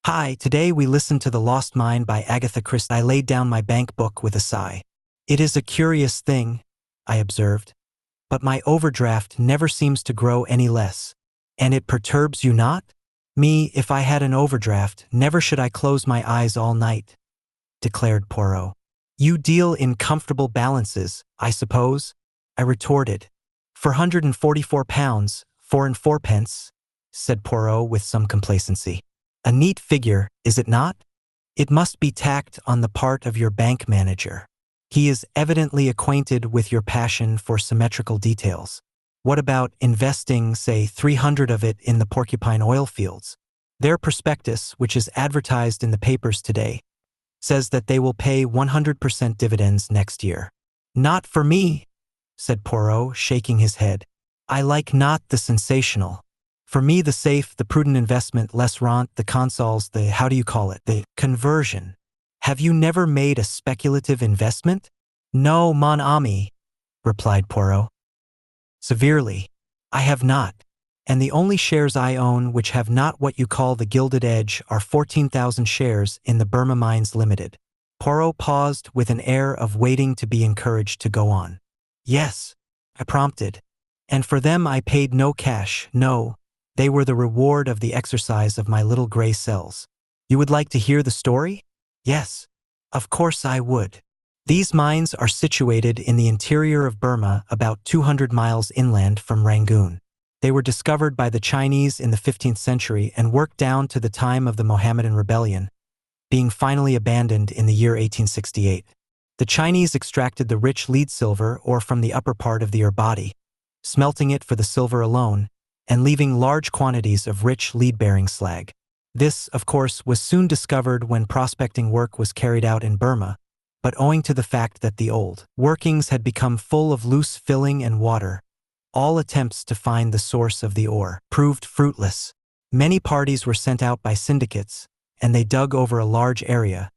Hi, today we listened to The Lost Mine by Agatha Christie. I laid down my bank book with a sigh. It is a curious thing, I observed, but my overdraft never seems to grow any less. And it perturbs you not? Me, if I had an overdraft, never should I close my eyes all night, declared Poirot. You deal in comfortable balances, I suppose? I retorted. £444, 4 and 4 pence, said Poirot with some complacency. A neat figure, is it not? It must be tacked on the part of your bank manager. He is evidently acquainted with your passion for symmetrical details. What about investing, say, 300 of it in the Porcupine oil fields? Their prospectus, which is advertised in the papers today, says that they will pay 100% dividends next year. Not for me, said Poirot, shaking his head. I like not the sensational. For me, the safe, the prudent investment, less rent, the consols, the conversion. Have you never made a speculative investment? No, mon ami, replied Poirot. Severely, I have not. And the only shares I own which have not what you call the gilded edge are 14,000 shares in the Burma Mines Limited. Poirot paused with an air of waiting to be encouraged to go on. Yes, I prompted. And for them I paid no cash, no. They were the reward of the exercise of my little gray cells. You would like to hear the story? Yes, of course I would. These mines are situated in the interior of Burma, about 200 miles inland from Rangoon. They were discovered by the Chinese in the 15th century and worked down to the time of the Mohammedan Rebellion, being finally abandoned in the year 1868. The Chinese extracted the rich lead silver ore from the upper part of the ore body, smelting it for the silver alone, and leaving large quantities of rich lead-bearing slag. This, of course, was soon discovered when prospecting work was carried out in Burma, but owing to the fact that the old workings had become full of loose filling and water, all attempts to find the source of the ore proved fruitless. Many parties were sent out by syndicates, and they dug over a large area,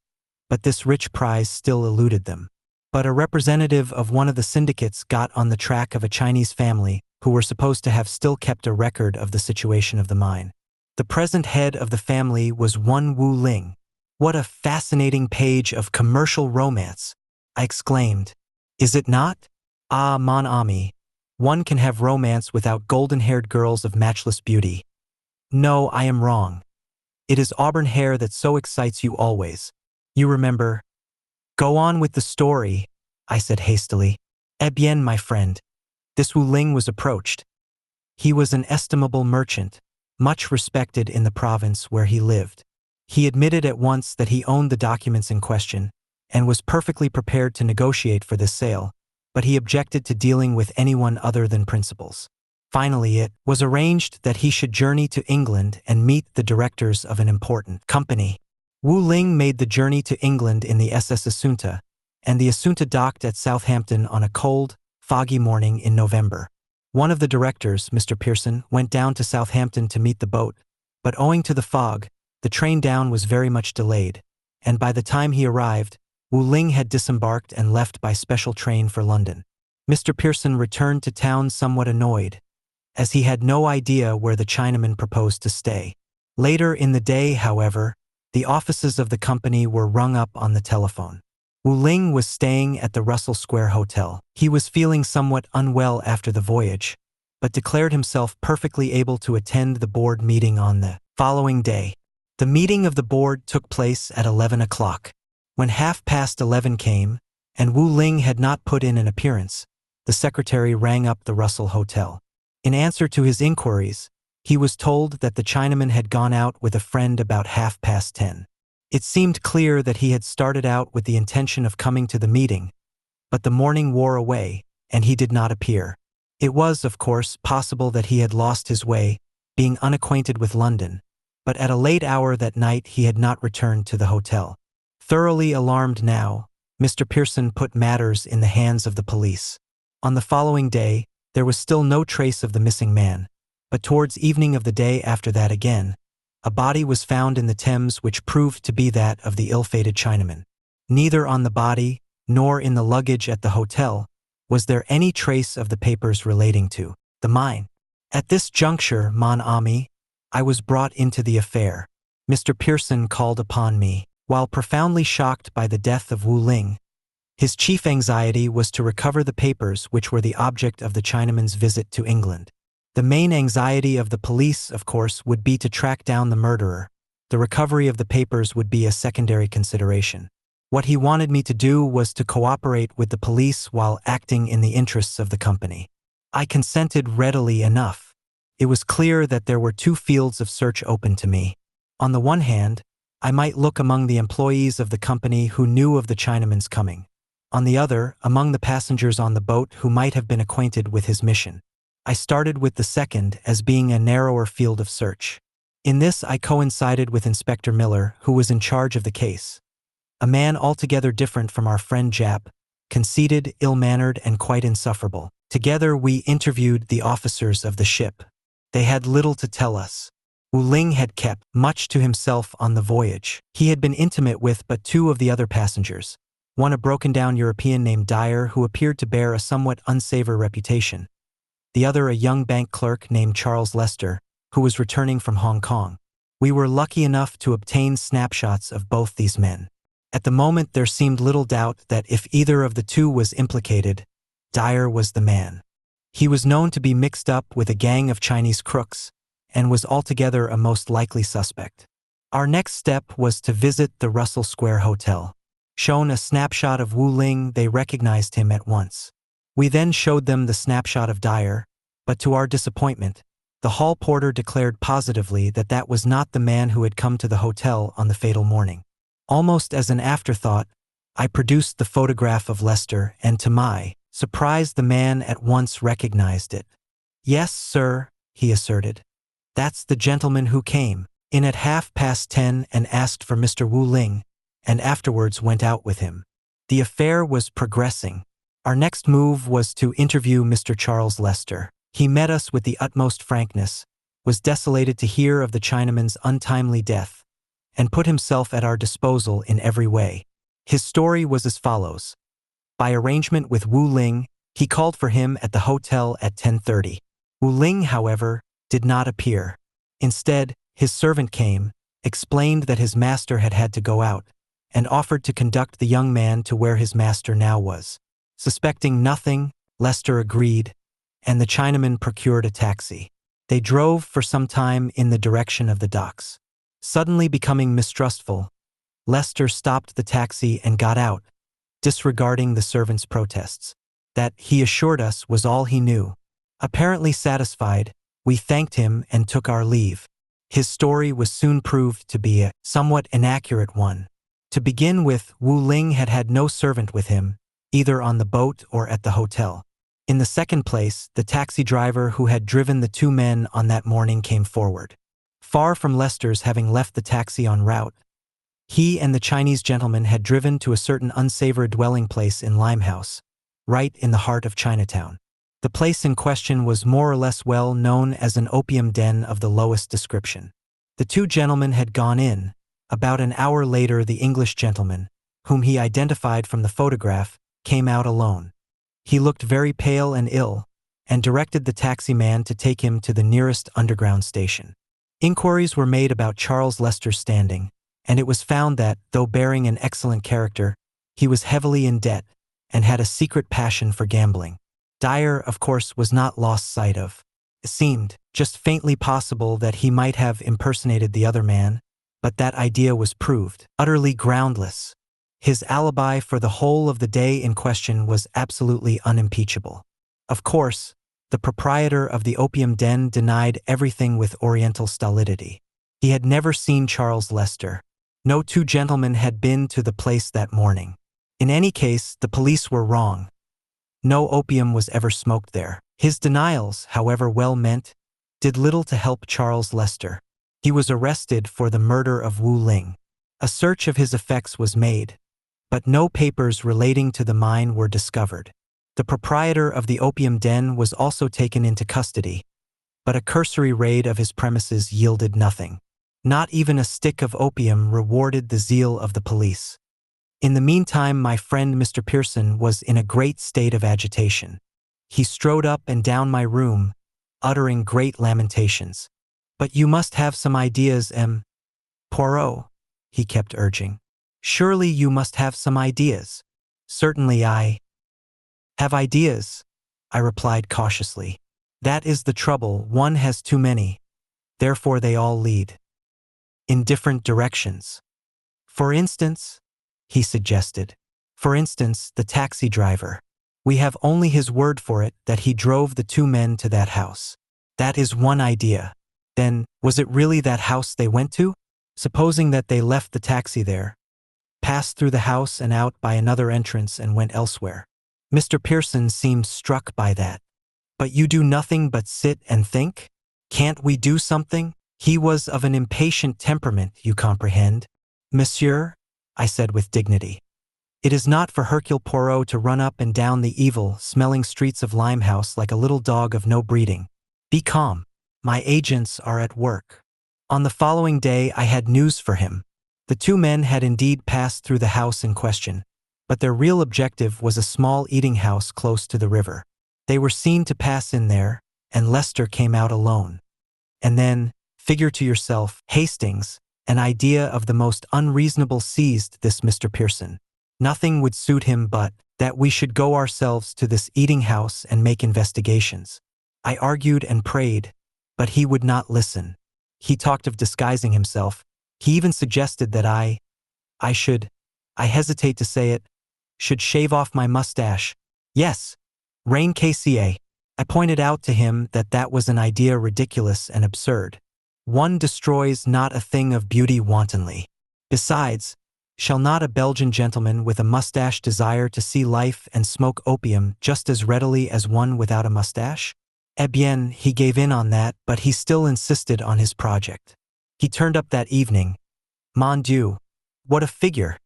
but this rich prize still eluded them. But a representative of one of the syndicates got on the track of a Chinese family who were supposed to have still kept a record of the situation of the mine. The present head of the family was one Wu Ling. What a fascinating page of commercial romance, I exclaimed. Is it not? Ah, mon ami, one can have romance without golden-haired girls of matchless beauty. No, I am wrong. It is auburn hair that so excites you always. You remember. Go on with the story, I said hastily. Eh bien, my friend. This Wu Ling was approached. He was an estimable merchant, much respected in the province where he lived. He admitted at once that he owned the documents in question, and was perfectly prepared to negotiate for this sale, but he objected to dealing with anyone other than principals. Finally, it was arranged that he should journey to England and meet the directors of an important company. Wu Ling made the journey to England in the SS Assunta, and the Assunta docked at Southampton on a cold, foggy morning in November. One of the directors, Mr. Pearson, went down to Southampton to meet the boat, but owing to the fog, the train down was very much delayed, and by the time he arrived, Wu Ling had disembarked and left by special train for London. Mr. Pearson returned to town somewhat annoyed, as he had no idea where the Chinaman proposed to stay. Later in the day, however, the offices of the company were rung up on the telephone. Wu Ling was staying at the Russell Square Hotel. He was feeling somewhat unwell after the voyage, but declared himself perfectly able to attend the board meeting on the following day. The meeting of the board took place at 11 o'clock. When 11:30 came, and Wu Ling had not put in an appearance, the secretary rang up the Russell Hotel. In answer to his inquiries, he was told that the Chinaman had gone out with a friend about 10:30. It seemed clear that he had started out with the intention of coming to the meeting, but the morning wore away, and he did not appear. It was, of course, possible that he had lost his way, being unacquainted with London, but at a late hour that night he had not returned to the hotel. Thoroughly alarmed now, Mr. Pearson put matters in the hands of the police. On the following day, there was still no trace of the missing man, but towards evening of the day after that again, a body was found in the Thames which proved to be that of the ill-fated Chinaman. Neither on the body, nor in the luggage at the hotel, was there any trace of the papers relating to the mine. At this juncture, mon ami, I was brought into the affair. Mr. Pearson called upon me. While profoundly shocked by the death of Wu Ling, his chief anxiety was to recover the papers which were the object of the Chinaman's visit to England. The main anxiety of the police, of course, would be to track down the murderer. The recovery of the papers would be a secondary consideration. What he wanted me to do was to cooperate with the police while acting in the interests of the company. I consented readily enough. It was clear that there were two fields of search open to me. On the one hand, I might look among the employees of the company who knew of the Chinaman's coming. On the other, among the passengers on the boat who might have been acquainted with his mission. I started with the second as being a narrower field of search. In this I coincided with Inspector Miller, who was in charge of the case. A man altogether different from our friend Jap, conceited, ill-mannered, and quite insufferable. Together we interviewed the officers of the ship. They had little to tell us. Wu Ling had kept much to himself on the voyage. He had been intimate with but two of the other passengers, one a broken-down European named Dyer who appeared to bear a somewhat unsavory reputation, the other a young bank clerk named Charles Lester, who was returning from Hong Kong. We were lucky enough to obtain snapshots of both these men. At the moment there seemed little doubt that if either of the two was implicated, Dyer was the man. He was known to be mixed up with a gang of Chinese crooks, and was altogether a most likely suspect. Our next step was to visit the Russell Square Hotel. Shown a snapshot of Wu Ling, they recognized him at once. We then showed them the snapshot of Dyer, but to our disappointment, the hall porter declared positively that that was not the man who had come to the hotel on the fatal morning. Almost as an afterthought, I produced the photograph of Lester, and to my surprise the man at once recognized it. "Yes, sir," he asserted. "That's the gentleman who came in at 10:30 and asked for Mr. Wu Ling, and afterwards went out with him." The affair was progressing. Our next move was to interview Mr. Charles Lester. He met us with the utmost frankness, was desolated to hear of the Chinaman's untimely death, and put himself at our disposal in every way. His story was as follows. By arrangement with Wu Ling, he called for him at the hotel at 10:30. Wu Ling, however, did not appear. Instead, his servant came, explained that his master had had to go out, and offered to conduct the young man to where his master now was. Suspecting nothing, Lester agreed, and the Chinaman procured a taxi. They drove for some time in the direction of the docks. Suddenly becoming mistrustful, Lester stopped the taxi and got out, disregarding the servant's protests. That, he assured us, was all he knew. Apparently satisfied, we thanked him and took our leave. His story was soon proved to be a somewhat inaccurate one. To begin with, Wu Ling had had no servant with him, either on the boat or at the hotel. In the second place, the taxi driver who had driven the two men on that morning came forward. Far from Lester's having left the taxi en route, he and the Chinese gentleman had driven to a certain unsavory dwelling place in Limehouse, right in the heart of Chinatown. The place in question was more or less well known as an opium den of the lowest description. The two gentlemen had gone in. About an hour later, the English gentleman, whom he identified from the photograph, came out alone. He looked very pale and ill, and directed the taxi man to take him to the nearest underground station. Inquiries were made about Charles Lester's standing, and it was found that, though bearing an excellent character, he was heavily in debt, and had a secret passion for gambling. Dyer, of course, was not lost sight of. It seemed just faintly possible that he might have impersonated the other man, but that idea was proved utterly groundless. His alibi for the whole of the day in question was absolutely unimpeachable. Of course, the proprietor of the opium den denied everything with oriental stolidity. He had never seen Charles Lester. No two gentlemen had been to the place that morning. In any case, the police were wrong. No opium was ever smoked there. His denials, however well meant, did little to help Charles Lester. He was arrested for the murder of Wu Ling. A search of his effects was made, but no papers relating to the mine were discovered. The proprietor of the opium den was also taken into custody, but a cursory raid of his premises yielded nothing. Not even a stick of opium rewarded the zeal of the police. In the meantime, my friend Mr. Pearson was in a great state of agitation. He strode up and down my room, uttering great lamentations. "But you must have some ideas, M. Poirot, he kept urging. Surely you must have some ideas. Certainly I have ideas, I replied cautiously. That is the trouble, one has too many. Therefore they all lead in different directions. For instance, he suggested. For instance, the taxi driver. We have only his word for it that he drove the two men to that house. That is one idea. Then, was it really that house they went to? Supposing that they left the taxi there, passed through the house and out by another entrance and went elsewhere. Mr. Pearson seemed struck by that. But you do nothing but sit and think? Can't we do something? He was of an impatient temperament, you comprehend. Monsieur, I said with dignity, it is not for Hercule Poirot to run up and down the evil-smelling streets of Limehouse like a little dog of no breeding. Be calm. My agents are at work. On the following day I had news for him. The two men had indeed passed through the house in question, but their real objective was a small eating house close to the river. They were seen to pass in there, and Lester came out alone. And then, figure to yourself, Hastings, an idea of the most unreasonable seized this Mr. Pearson. Nothing would suit him but that we should go ourselves to this eating house and make investigations. I argued and prayed, but he would not listen. He talked of disguising himself. He even suggested that I hesitate to say it, should shave off my mustache. Yes, Rain KCA. I pointed out to him that that was an idea ridiculous and absurd. One destroys not a thing of beauty wantonly. Besides, shall not a Belgian gentleman with a mustache desire to see life and smoke opium just as readily as one without a mustache? Eh bien, he gave in on that, but he still insisted on his project. He turned up that evening. Mon Dieu, what a figure!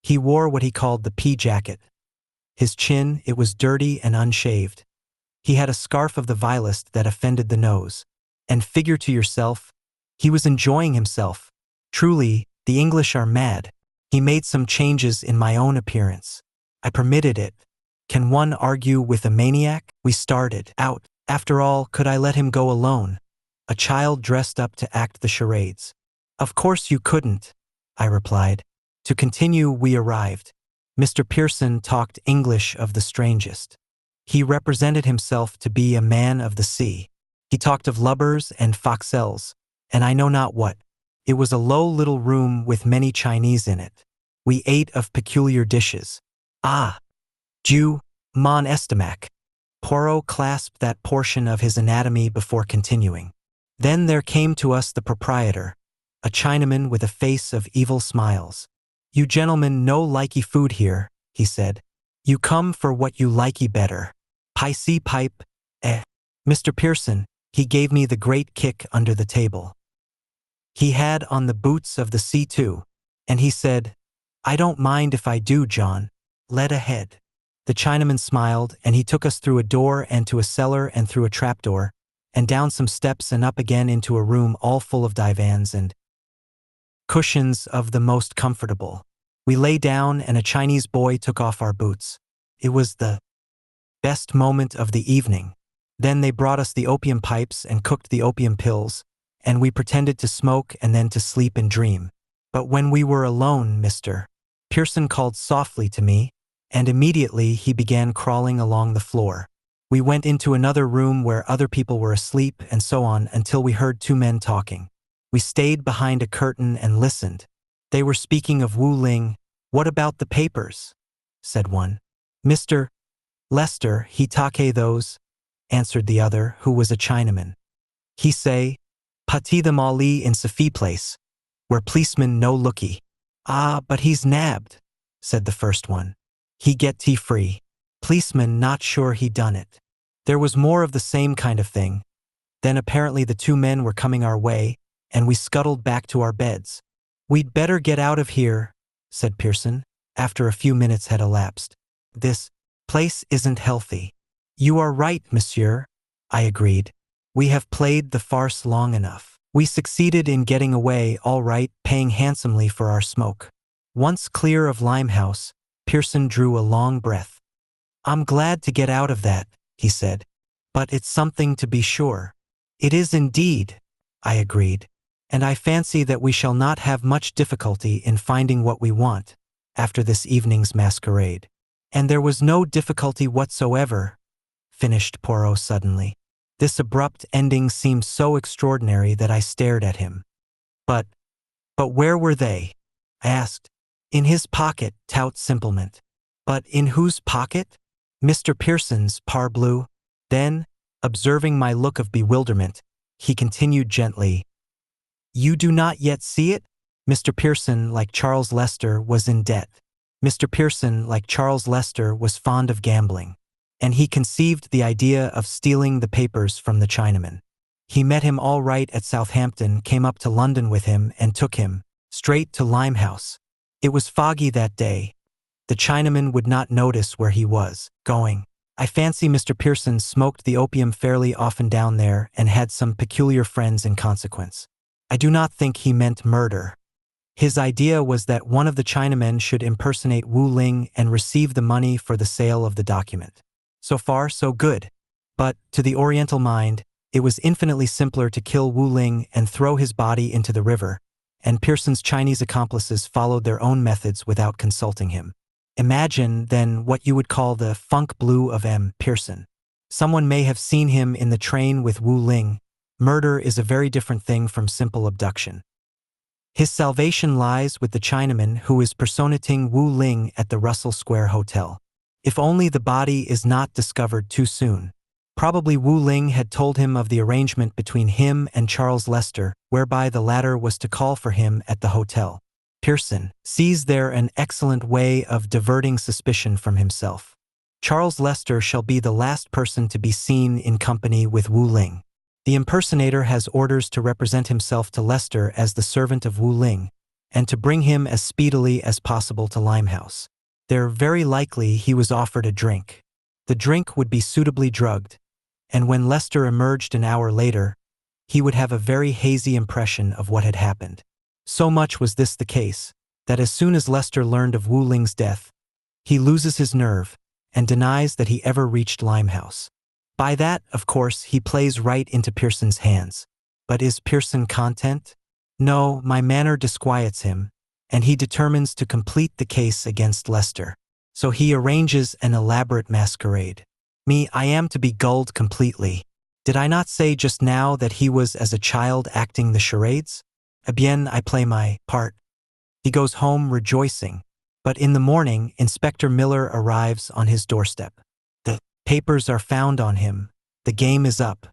He wore what he called the pea jacket. His chin, it was dirty and unshaved. He had a scarf of the vilest that offended the nose. And figure to yourself, he was enjoying himself. Truly, the English are mad. He made some changes in my own appearance. I permitted it. Can one argue with a maniac? We started out. After all, could I let him go alone? A child dressed up to act the charades. Of course you couldn't, I replied. To continue, we arrived. Mr. Pearson talked English of the strangest. He represented himself to be a man of the sea. He talked of lubbers and foxels, and I know not what. It was a low little room with many Chinese in it. We ate of peculiar dishes. Ah, Jew, mon estomac. Poirot clasped that portion of his anatomy before continuing. Then there came to us the proprietor, a Chinaman with a face of evil smiles. You gentlemen no likey food here, he said. You come for what you likey better. Picey pipe, eh. Mr. Pearson, he gave me the great kick under the table. He had on the boots of the C2, and he said, I don't mind if I do, John. Let ahead. The Chinaman smiled, and he took us through a door and to a cellar and through a trapdoor, and down some steps and up again into a room all full of divans and cushions of the most comfortable. We lay down, and a Chinese boy took off our boots. It was the best moment of the evening. Then they brought us the opium pipes and cooked the opium pills, and we pretended to smoke and then to sleep and dream. But when we were alone, Mr. Pearson called softly to me, and immediately he began crawling along the floor. We went into another room where other people were asleep and so on until we heard two men talking. We stayed behind a curtain and listened. They were speaking of Wu Ling. What about the papers? Said one. Mr. Lester, he take those, answered the other, who was a Chinaman. He say, pati them Ali in Safi place, where policemen no looky. Ah, but he's nabbed, said the first one. He get tea free. Policeman not sure he done it. There was more of the same kind of thing. Then apparently the two men were coming our way, and we scuttled back to our beds. We'd better get out of here, said Pearson, after a few minutes had elapsed. This place isn't healthy. You are right, monsieur, I agreed. We have played the farce long enough. We succeeded in getting away all right, paying handsomely for our smoke. Once clear of Limehouse, Pearson drew a long breath. I'm glad to get out of that, he said. But it's something to be sure. It is indeed, I agreed. and I fancy that we shall not have much difficulty in finding what we want after this evening's masquerade. And there was no difficulty whatsoever, finished Poirot suddenly. This abrupt ending seemed so extraordinary that I stared at him. But where were they? I asked. In his pocket, tout simplement. But in whose pocket? Mr. Pearson's, parbleu. Then, observing my look of bewilderment, he continued gently, You do not yet see it? Mr. Pearson, like Charles Lester, was in debt. Mr. Pearson, like Charles Lester, was fond of gambling, and he conceived the idea of stealing the papers from the Chinaman. He met him all right at Southampton, came up to London with him, and took him straight to Limehouse. It was foggy that day. The Chinaman would not notice where he was going. I fancy Mr. Pearson smoked the opium fairly often down there and had some peculiar friends in consequence. I do not think he meant murder. His idea was that one of the Chinamen should impersonate Wu Ling and receive the money for the sale of the document. So far, so good. But, to the Oriental mind, it was infinitely simpler to kill Wu Ling and throw his body into the river, and Pearson's Chinese accomplices followed their own methods without consulting him. Imagine, then, what you would call the funk blue of M. Pearson. Someone may have seen him in the train with Wu Ling. Murder is a very different thing from simple abduction. His salvation lies with the Chinaman who is personating Wu Ling at the Russell Square Hotel. If only the body is not discovered too soon. Probably Wu Ling had told him of the arrangement between him and Charles Lester, whereby the latter was to call for him at the hotel. Pearson sees there an excellent way of diverting suspicion from himself. Charles Lester shall be the last person to be seen in company with Wu Ling. The impersonator has orders to represent himself to Lester as the servant of Wu Ling, and to bring him as speedily as possible to Limehouse. There very likely he was offered a drink. The drink would be suitably drugged, and when Lester emerged an hour later, he would have a very hazy impression of what had happened. So much was this the case, that as soon as Lester learned of Wu Ling's death, he loses his nerve and denies that he ever reached Limehouse. By that, of course, he plays right into Pearson's hands. But is Pearson content? No, my manner disquiets him, and he determines to complete the case against Lester. So he arranges an elaborate masquerade. I am to be gulled completely. Did I not say just now that he was as a child acting the charades? Eh bien, I play my part. He goes home rejoicing, but in the morning, Inspector Miller arrives on his doorstep. The papers are found on him. The game is up.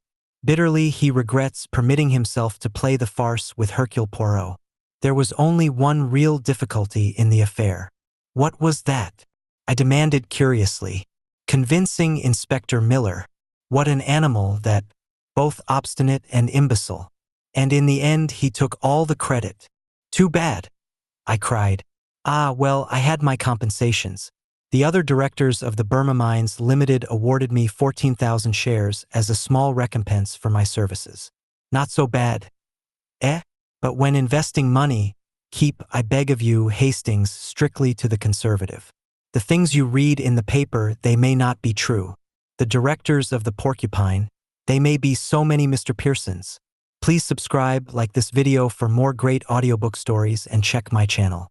Bitterly, he regrets permitting himself to play the farce with Hercule Poirot. There was only one real difficulty in the affair. What was that? I demanded curiously. Convincing Inspector Miller. What an animal that, both obstinate and imbecile. And in the end he took all the credit. Too bad, I cried. Ah, well, I had my compensations. The other directors of the Burma Mines Limited awarded me 14,000 shares as a small recompense for my services. Not so bad. But when investing money, keep, I beg of you, Hastings, strictly to the conservative. The things you read in the paper, they may not be true. The directors of the Porcupine, they may be so many Mr. Pearsons. Please subscribe, like this video for more great audiobook stories, and check my channel.